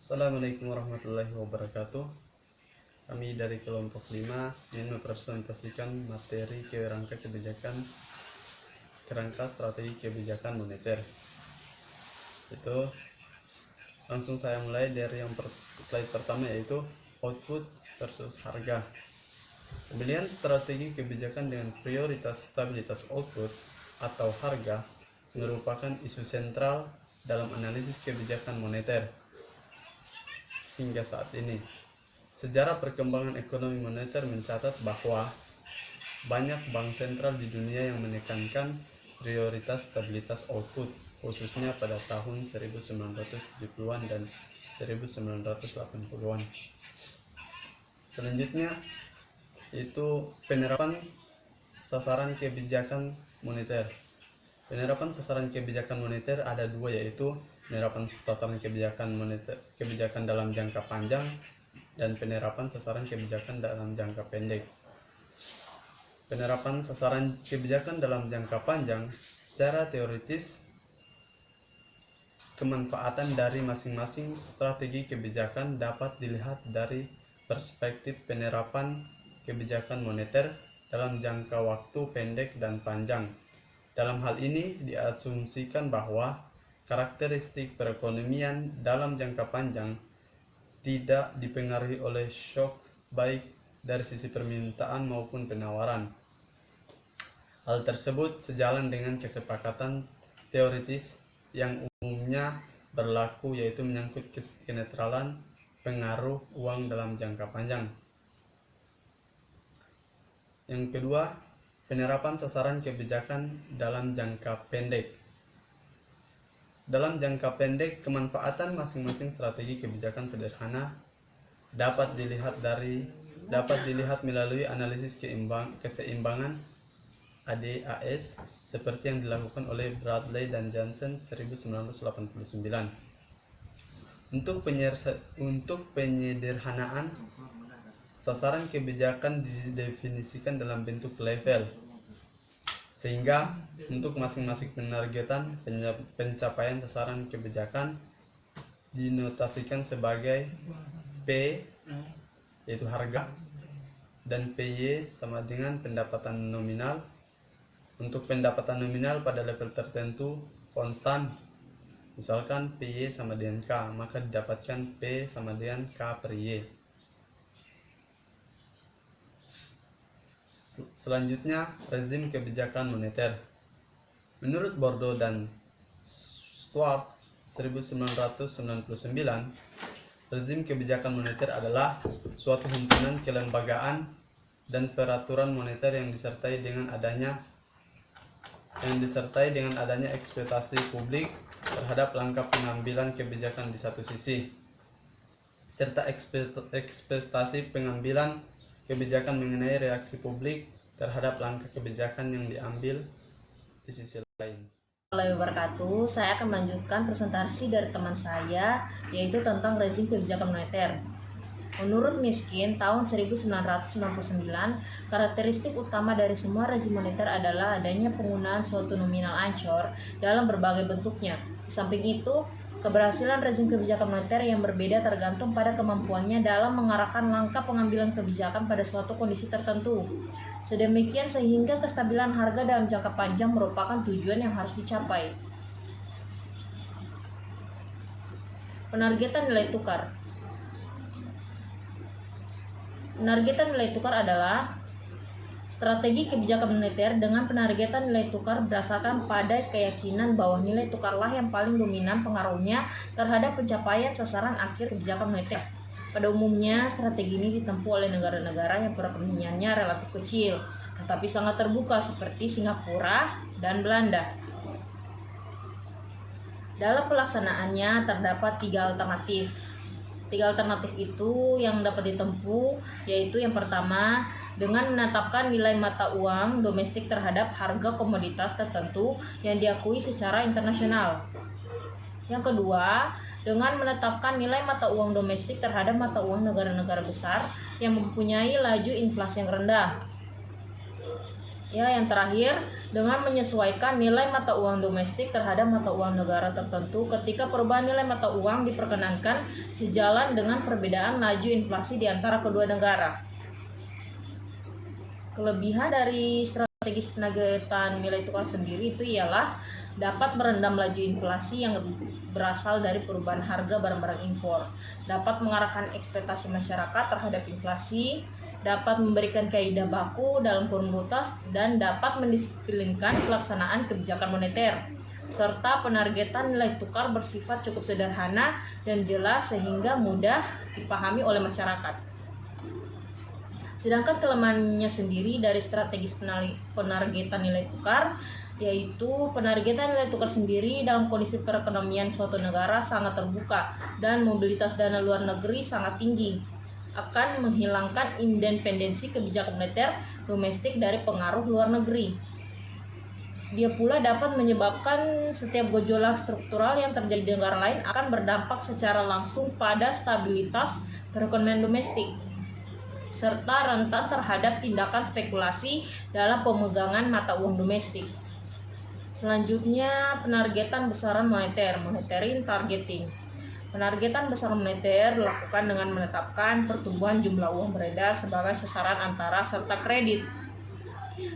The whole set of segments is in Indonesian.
Assalamualaikum warahmatullahi wabarakatuh. Kami dari kelompok 5 ingin mempresentasikan materi kerangka strategi kebijakan moneter. Itu langsung saya mulai dari slide pertama, yaitu output versus harga. Pemilihan strategi kebijakan dengan prioritas stabilitas output atau harga merupakan isu sentral dalam analisis kebijakan moneter hingga saat ini. Sejarah perkembangan ekonomi moneter mencatat bahwa banyak bank sentral di dunia yang menekankan prioritas stabilitas output, khususnya pada tahun 1970-an dan 1980-an. Selanjutnya itu penerapan sasaran kebijakan moneter. Penerapan sasaran kebijakan moneter ada dua, yaitu penerapan sasaran kebijakan dalam jangka panjang dan penerapan sasaran kebijakan dalam jangka pendek. Penerapan sasaran kebijakan dalam jangka panjang secara teoritis, kemanfaatan dari masing-masing strategi kebijakan dapat dilihat dari perspektif penerapan kebijakan moneter dalam jangka waktu pendek dan panjang. Dalam hal ini diasumsikan bahwa karakteristik perekonomian dalam jangka panjang tidak dipengaruhi oleh shock baik dari sisi permintaan maupun penawaran. Hal tersebut sejalan dengan kesepakatan teoritis yang umumnya berlaku, yaitu menyangkut kenetralan pengaruh uang dalam jangka panjang. Yang kedua, penerapan sasaran kebijakan dalam jangka pendek. Dalam jangka pendek, kemanfaatan masing-masing strategi kebijakan sederhana dapat dilihat melalui analisis keseimbangan ADAS seperti yang dilakukan oleh Bradley dan Johnson 1989. Untuk penyederhanaan, sasaran kebijakan didefinisikan dalam bentuk level, sehingga untuk masing-masing penargetan pencapaian sasaran kebijakan dinotasikan sebagai P, yaitu harga, dan PY sama dengan pendapatan nominal. Untuk pendapatan nominal pada level tertentu konstan, misalkan PY sama dengan K, maka didapatkan P sama dengan K per Y. Selanjutnya, rezim kebijakan moneter. Menurut Bordeaux dan Stuart 1999, rezim kebijakan moneter adalah suatu himpunan kelembagaan dan peraturan moneter yang disertai dengan adanya ekspektasi publik terhadap langkah pengambilan kebijakan di satu sisi, serta ekspektasi pengambilan kebijakan mengenai reaksi publik terhadap langkah kebijakan yang diambil di sisi lain. Assalamualaikum wabarakatuh. Saya akan melanjutkan presentasi dari teman saya, yaitu tentang rezim kebijakan moneter. Menurut Miskin, tahun 1999, karakteristik utama dari semua rezim moneter adalah adanya penggunaan suatu nominal ancor dalam berbagai bentuknya. Di samping itu, keberhasilan rezim kebijakan moneter yang berbeda tergantung pada kemampuannya dalam mengarahkan langkah pengambilan kebijakan pada suatu kondisi tertentu. Sedemikian sehingga kestabilan harga dalam jangka panjang merupakan tujuan yang harus dicapai. Penargetan nilai tukar. Penargetan nilai tukar adalah strategi kebijakan moneter dengan penargetan nilai tukar berdasarkan pada keyakinan bahwa nilai tukarlah yang paling dominan pengaruhnya terhadap pencapaian sasaran akhir kebijakan moneter. Pada umumnya, strategi ini ditempuh oleh negara-negara yang perekonomiannya relatif kecil, tetapi sangat terbuka seperti Singapura dan Belanda. Dalam pelaksanaannya terdapat tiga alternatif. Tiga alternatif itu yang dapat ditempuh, yaitu yang pertama, dengan menetapkan nilai mata uang domestik terhadap harga komoditas tertentu yang diakui secara internasional. Yang kedua, dengan menetapkan nilai mata uang domestik terhadap mata uang negara-negara besar yang mempunyai laju inflasi yang rendah. Ya, yang terakhir, dengan menyesuaikan nilai mata uang domestik terhadap mata uang negara tertentu ketika perubahan nilai mata uang diperkenankan sejalan dengan perbedaan laju inflasi di antara kedua negara. Kelebihan dari strategis penagihan nilai tukar sendiri itu ialah dapat merendam laju inflasi yang berasal dari perubahan harga barang-barang impor, dapat mengarahkan ekspektasi masyarakat terhadap inflasi, dapat memberikan kaidah baku dalam kurun batas, dan dapat mendisiplinkan pelaksanaan kebijakan moneter, serta penargetan nilai tukar bersifat cukup sederhana dan jelas sehingga mudah dipahami oleh masyarakat. Sedangkan kelemahannya sendiri dari strategis penargetan nilai tukar, yaitu penargetan nilai tukar sendiri dalam kondisi perekonomian suatu negara sangat terbuka dan mobilitas dana luar negeri sangat tinggi, akan menghilangkan independensi kebijakan moneter domestik dari pengaruh luar negeri. Dia pula dapat menyebabkan setiap gejolak struktural yang terjadi di negara lain akan berdampak secara langsung pada stabilitas perekonomian domestik, serta rentan terhadap tindakan spekulasi dalam pemegangan mata uang domestik. Selanjutnya, penargetan besaran moneter, monetary targeting. Penargetan besaran moneter dilakukan dengan menetapkan pertumbuhan jumlah uang beredar sebagai sasaran antara serta kredit.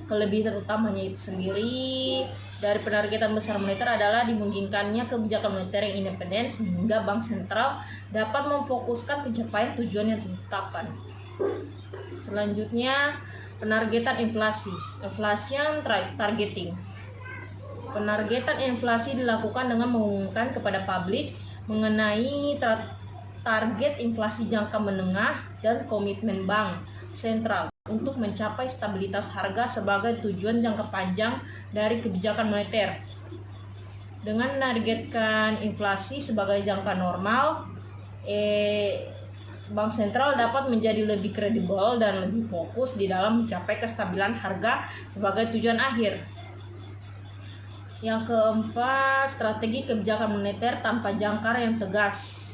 Kelebihan utamanya itu sendiri dari penargetan besaran moneter adalah dimungkinkannya kebijakan moneter yang independen sehingga bank sentral dapat memfokuskan pencapaian tujuan yang ditetapkan. Selanjutnya, penargetan inflasi, inflation targeting. Penargetan inflasi dilakukan dengan mengumumkan kepada publik mengenai target inflasi jangka menengah dan komitmen bank sentral untuk mencapai stabilitas harga sebagai tujuan jangka panjang dari kebijakan moneter. Dengan menargetkan inflasi sebagai jangka normal, Bank sentral dapat menjadi lebih kredibel dan lebih fokus di dalam mencapai kestabilan harga sebagai tujuan akhir. Yang keempat, strategi kebijakan moneter tanpa jangkar yang tegas.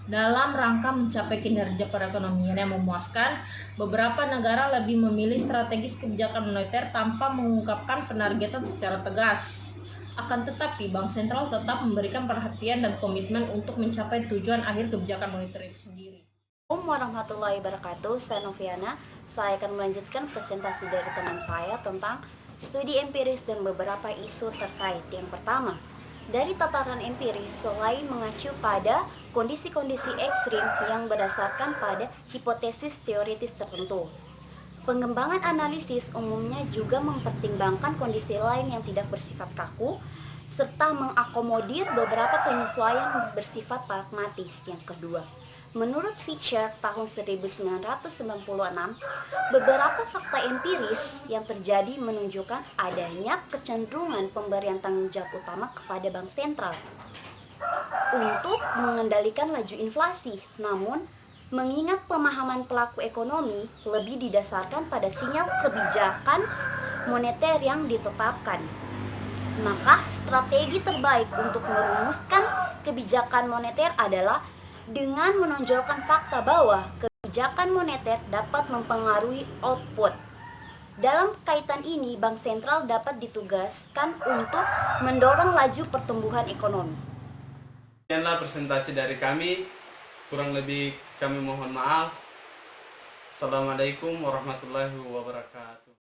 Dalam rangka mencapai kinerja perekonomian yang memuaskan, beberapa negara lebih memilih strategis kebijakan moneter tanpa mengungkapkan penargetan secara tegas. Akan tetapi, Bank Sentral tetap memberikan perhatian dan komitmen untuk mencapai tujuan akhir kebijakan moneter itu sendiri. Assalamualaikum warahmatullahi wabarakatuh. Saya Noviana. Saya akan melanjutkan presentasi dari teman saya tentang studi empiris dan beberapa isu terkait. Yang pertama, dari tataran empiris, selain mengacu pada kondisi-kondisi ekstrim yang berdasarkan pada hipotesis teoritis tertentu, pengembangan analisis umumnya juga mempertimbangkan kondisi lain yang tidak bersifat kaku, serta mengakomodir beberapa penyesuaian bersifat pragmatis. Yang kedua, menurut Fisher tahun 1996, beberapa fakta empiris yang terjadi menunjukkan adanya kecenderungan pemberian tanggung jawab utama kepada bank sentral untuk mengendalikan laju inflasi. Namun, mengingat pemahaman pelaku ekonomi lebih didasarkan pada sinyal kebijakan moneter yang ditetapkan, maka strategi terbaik untuk merumuskan kebijakan moneter adalah dengan menonjolkan fakta bahwa kebijakan moneter dapat mempengaruhi output. Dalam kaitan ini, bank sentral dapat ditugaskan untuk mendorong laju pertumbuhan ekonomi. Sekianlah presentasi dari kami. Kurang lebih kami mohon maaf. Assalamualaikum warahmatullahi wabarakatuh.